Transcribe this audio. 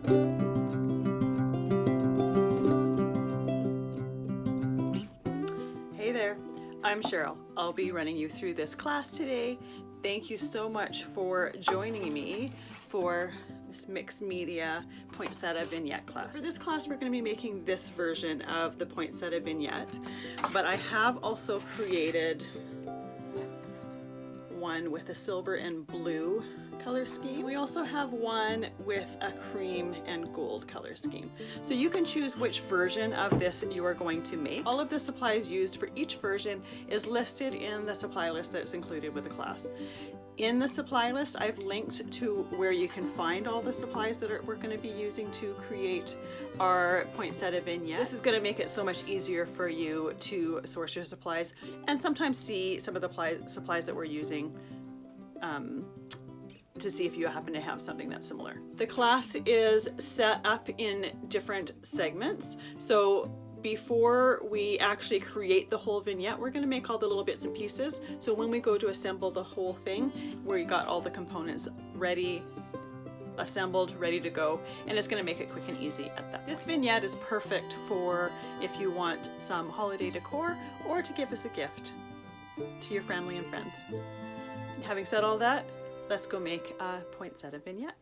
Hey there, I'm Cheryl. I'll be running you through this class today. Thank you so much for joining me for this mixed media poinsettia vignette class. For this class, we're going to be making this version of the poinsettia vignette, but I have also created one with a silver and blue color scheme. We also have one with a cream and gold color scheme. So you can choose which version of this you are going to make. All of the supplies used for each version is listed in the supply list that's included with the class. In the supply list, I've linked to where you can find all the supplies that we're going to be using to create our poinsettia vignette. This is going to make it so much easier for you to source your supplies and sometimes see some of the supplies that we're using to see if you happen to have something that's similar. The class is set up in different segments. So before we actually create the whole vignette, we're going to make all the little bits and pieces. So when we go to assemble the whole thing, we got all the components ready, assembled, ready to go, and it's going to make it quick and easy at that. This vignette is perfect for if you want some holiday decor or to give as a gift to your family and friends. Having said all that, let's go make a poinsettia vignette.